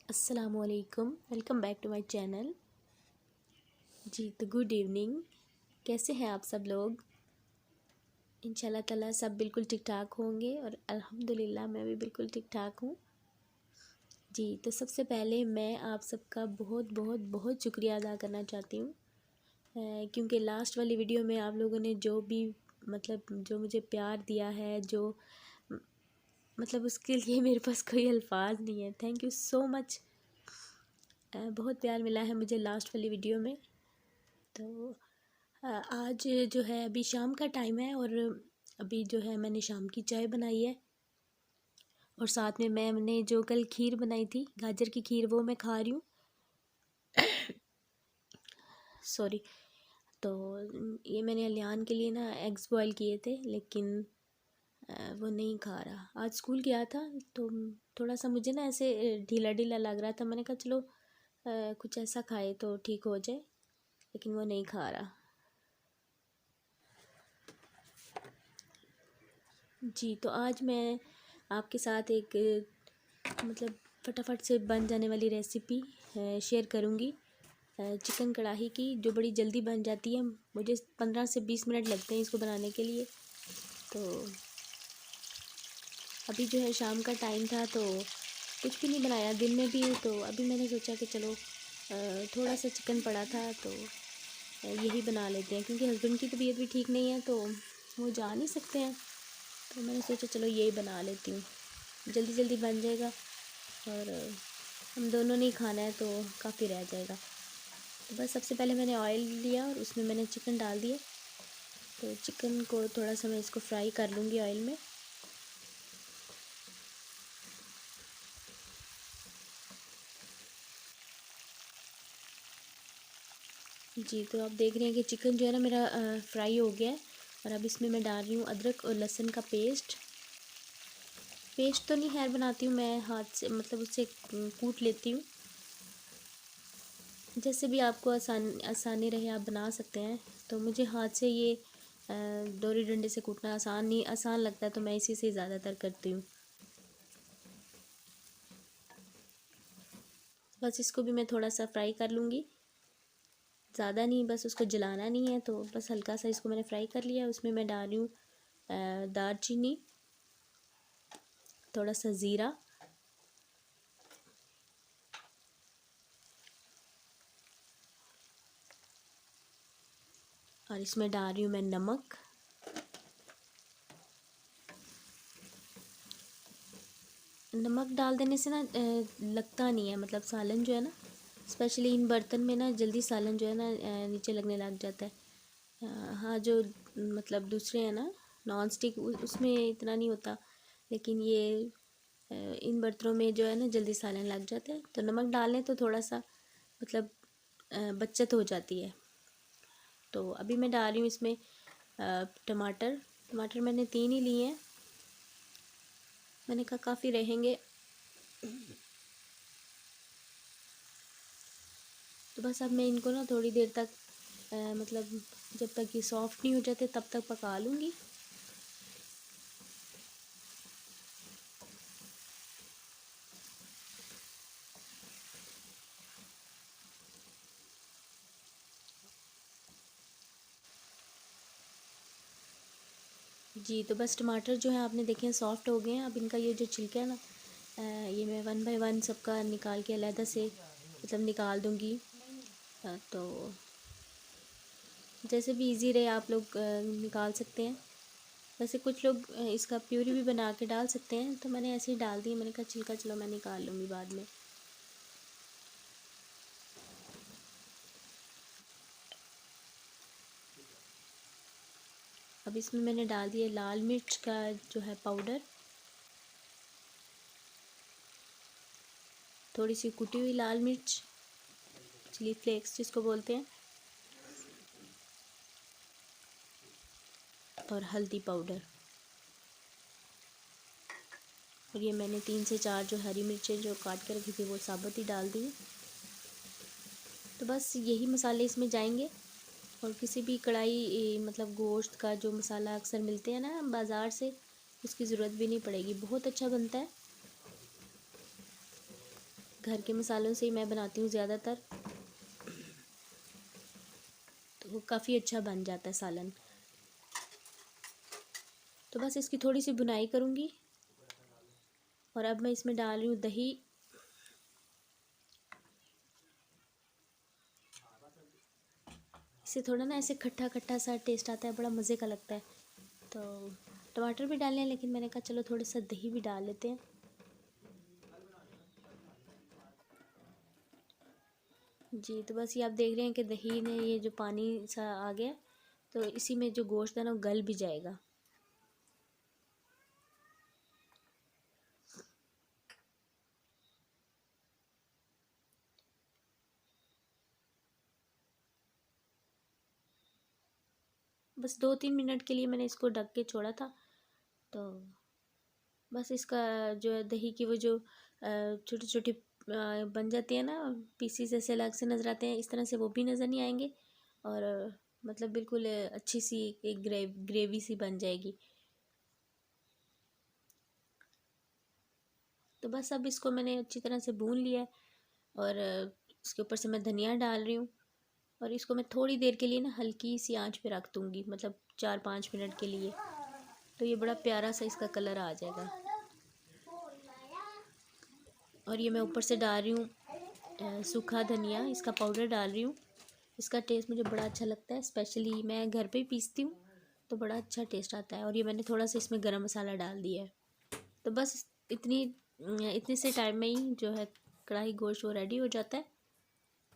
अस्सलामुअलैकुम, welcome back to my channel. जी तो गुड इवनिंग। कैसे हैं आप सब लोग? इंशाल्लाह ताला सब बिल्कुल ठीक ठाक होंगे और अल्हम्दुलिल्लाह मैं भी बिल्कुल ठीक ठाक हूँ। जी तो सबसे पहले मैं आप सबका बहुत बहुत बहुत शुक्रिया अदा करना चाहती हूँ, क्योंकि लास्ट वाली वीडियो में आप लोगों ने जो भी जो मुझे प्यार दिया है, जो उसके लिए मेरे पास कोई अल्फाज नहीं है। Thank you so much. बहुत प्यार मिला है मुझे लास्ट वाली वीडियो में। तो आज जो है अभी शाम का टाइम है और अभी जो है मैंने शाम की चाय बनाई है और साथ में मैंने जो कल खीर बनाई थी, गाजर की खीर, वो मैं खा रही हूँ। सॉरी। तो ये मैंने अलियान के लिए ना एग्स बॉयल किए थे, लेकिन वो नहीं खा रहा। आज स्कूल गया था तो थोड़ा सा मुझे ना ऐसे ढीला ढीला लग रहा था। मैंने कहा चलो कुछ ऐसा खाए तो ठीक हो जाए, लेकिन वो नहीं खा रहा। जी तो आज मैं आपके साथ एक फटाफट से बन जाने वाली रेसिपी शेयर करूँगी, चिकन कढ़ाई की, जो बड़ी जल्दी बन जाती है। मुझे 15 से 20 मिनट लगते हैं इसको बनाने के लिए। तो अभी जो है शाम का टाइम था तो कुछ भी नहीं बनाया, दिन में भी। तो अभी मैंने सोचा कि चलो थोड़ा सा चिकन पड़ा था तो यही बना लेते हैं, क्योंकि हस्बैंड की तबीयत भी ठीक नहीं है तो वो जा नहीं सकते हैं। तो मैंने सोचा चलो यही बना लेती हूँ, जल्दी जल्दी बन जाएगा और हम दोनों ने ही खाना है तो काफ़ी रह जाएगा। तो बस सबसे पहले मैंने ऑयल लिया और उसमें मैंने चिकन डाल दिए। तो चिकन को थोड़ा सा मैं इसको फ्राई कर लूँगी ऑयल में। जी तो आप देख रहे हैं कि चिकन जो है ना मेरा फ्राई हो गया है। और अब इसमें मैं डाल रही हूँ अदरक और लहसुन का पेस्ट। पेस्ट तो नहीं खैर बनाती हूँ मैं, हाथ से उससे कूट लेती हूँ। जैसे भी आपको आसानी रहे आप बना सकते हैं। तो मुझे हाथ से ये डोरी डंडे से कूटना आसान लगता है, तो मैं इसी से ज़्यादातर करती हूँ। बस इसको भी मैं थोड़ा सा फ्राई कर लूँगी, ज़्यादा नहीं, बस उसको जलाना नहीं है। तो बस हल्का सा इसको मैंने फ्राई कर लिया। उसमें मैं डाल रही हूँ दालचीनी, थोड़ा सा ज़ीरा, और इसमें डाल रही हूँ मैं नमक। नमक डाल देने से ना लगता नहीं है, सालन जो है ना, स्पेशली इन बर्तन में ना जल्दी सालन जो है ना नीचे लगने लग जाता है। हाँ, जो दूसरे हैं ना नॉन स्टिक, उसमें इतना नहीं होता, लेकिन ये इन बर्तनों में जो है ना जल्दी सालन लग जाता है। तो नमक डालें तो थोड़ा सा बचत हो जाती है। तो अभी मैं डाल रही हूँ इसमें टमाटर। टमाटर मैंने 3 ही लिए हैं, मैंने कहा काफ़ी रहेंगे। तो बस अब मैं इनको ना थोड़ी देर तक जब तक ये सॉफ्ट नहीं हो जाते तब तक पका लूँगी। जी तो बस टमाटर जो है आपने देखे हैं सॉफ्ट हो गए हैं। अब इनका ये जो छिलका है ना, ये मैं 1 बाय 1 सबका निकाल के अलग से निकाल दूँगी। तो जैसे भी इजी रहे आप लोग निकाल सकते हैं। वैसे कुछ लोग इसका प्यूरी भी बना के डाल सकते हैं, तो मैंने ऐसे ही डाल दी। मैंने कहा छिलका चलो मैं निकाल लूँगी बाद में। अब इसमें मैंने डाल दिया लाल मिर्च का जो है पाउडर, थोड़ी सी कुटी हुई लाल मिर्च, चिली फ्लेक्स जिसको बोलते हैं, और हल्दी पाउडर। और ये मैंने 3 से 4 जो हरी मिर्चें जो काट के रखी थी वो साबुत ही डाल दी। तो बस यही मसाले इसमें जाएंगे। और किसी भी कढ़ाई गोश्त का जो मसाला अक्सर मिलते हैं ना बाज़ार से, उसकी ज़रूरत भी नहीं पड़ेगी, बहुत अच्छा बनता है। घर के मसालों से ही मैं बनाती हूँ ज़्यादातर, तो काफ़ी अच्छा बन जाता है सालन। तो बस इसकी थोड़ी सी बुनाई करूँगी और अब मैं इसमें डाल रही हूँ दही। इससे थोड़ा ना ऐसे खट्टा खट्टा सा टेस्ट आता है, बड़ा मज़े का लगता है। तो टमाटर भी डालने हैं, लेकिन मैंने कहा चलो थोड़ा सा दही भी डाल लेते हैं। जी, तो बस ये आप देख रहे हैं कि दही ने ये जो पानी सा आ गया, तो इसी में जो गोश्त है ना वो गल भी जाएगा। बस 2-3 मिनट के लिए मैंने इसको ढक के छोड़ा था। तो बस इसका जो है दही की वो जो छोटी छोटी बन जाती है ना, पीसीस ऐसे अलग से नज़र आते हैं, इस तरह से वो भी नज़र नहीं आएंगे। और मतलब बिल्कुल अच्छी सी एक ग्रेवी सी बन जाएगी। तो बस अब इसको मैंने अच्छी तरह से भून लिया है और इसके ऊपर से मैं धनिया डाल रही हूँ। और इसको मैं थोड़ी देर के लिए ना हल्की सी आंच पे रख दूँगी, मतलब 4-5 मिनट के लिए। तो ये बड़ा प्यारा सा इसका कलर आ जाएगा। और ये मैं ऊपर से डाल रही हूँ सूखा धनिया, इसका पाउडर डाल रही हूँ। इसका टेस्ट मुझे बड़ा अच्छा लगता है, स्पेशली मैं घर पे ही पीसती हूँ, तो बड़ा अच्छा टेस्ट आता है। और ये मैंने थोड़ा सा इसमें गरम मसाला डाल दिया है। तो बस इतने से टाइम में ही जो है कढ़ाई गोश्त वो रेडी हो जाता है,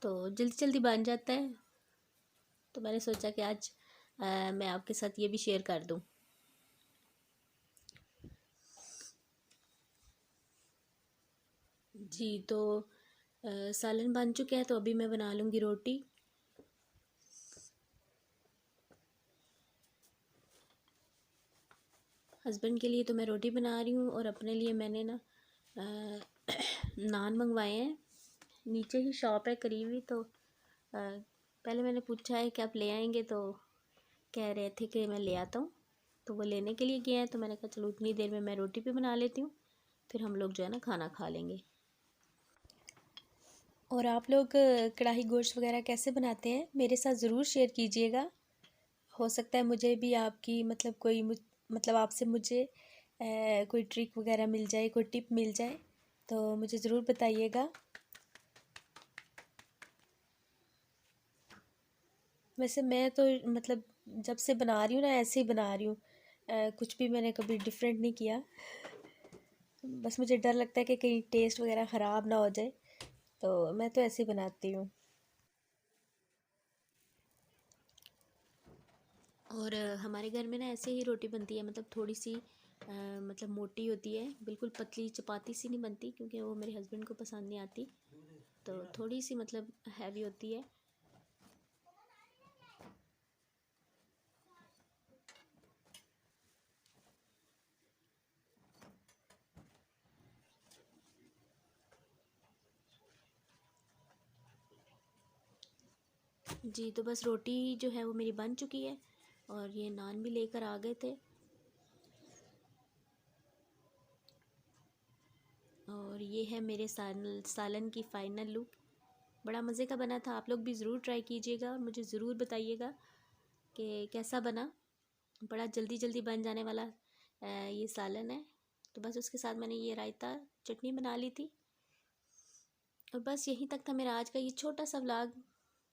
तो जल्दी जल्दी बन जाता है। तो मैंने सोचा कि आज मैं आपके साथ ये भी शेयर कर दूँ। जी, तो सालन बन चुका है, तो अभी मैं बना लूँगी रोटी। हस्बैंड के लिए तो मैं रोटी बना रही हूँ और अपने लिए मैंने ना नान मंगवाए हैं। नीचे ही शॉप है करीब ही, तो पहले मैंने पूछा है कि आप ले आएंगे, तो कह रहे थे कि मैं ले आता हूँ। तो वो लेने के लिए गए हैं, तो मैंने कहा चलो उतनी देर में मैं रोटी भी बना लेती हूँ, फिर हम लोग जो है ना खाना खा लेंगे। और आप लोग कढ़ाई गोश्त वगैरह कैसे बनाते हैं, मेरे साथ ज़रूर शेयर कीजिएगा। हो सकता है मुझे भी आपकी मतलब मतलब आपसे मुझे कोई ट्रिक वगैरह मिल जाए, कोई टिप मिल जाए, तो मुझे ज़रूर बताइएगा। वैसे मैं तो मतलब जब से बना रही हूँ ना ऐसे ही बना रही हूँ, कुछ भी मैंने कभी डिफरेंट नहीं किया। बस मुझे डर लगता है कि कहीं टेस्ट वगैरह ख़राब ना हो जाए, तो मैं तो ऐसे ही बनाती हूँ। और हमारे घर में ना ऐसे ही रोटी बनती है, मतलब थोड़ी सी मतलब मोटी होती है, बिल्कुल पतली चपाती सी नहीं बनती, क्योंकि वो मेरे हस्बैंड को पसंद नहीं आती। तो थोड़ी सी मतलब हैवी होती है। जी, तो बस रोटी जो है वो मेरी बन चुकी है और ये नान भी लेकर आ गए थे। और ये है मेरे सालन की फ़ाइनल लुक। बड़ा मज़े का बना था, आप लोग भी ज़रूर ट्राई कीजिएगा और मुझे ज़रूर बताइएगा कि कैसा बना। बड़ा जल्दी जल्दी बन जाने वाला ये सालन है। तो बस उसके साथ मैंने ये रायता चटनी बना ली थी। और बस यहीं तक था मेरा आज का ये छोटा सा व्लॉग।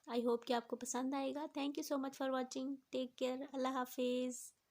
आई होप कि आपको पसंद आएगा। Thank you so much for watching. Take care. अल्लाह हाफिज़।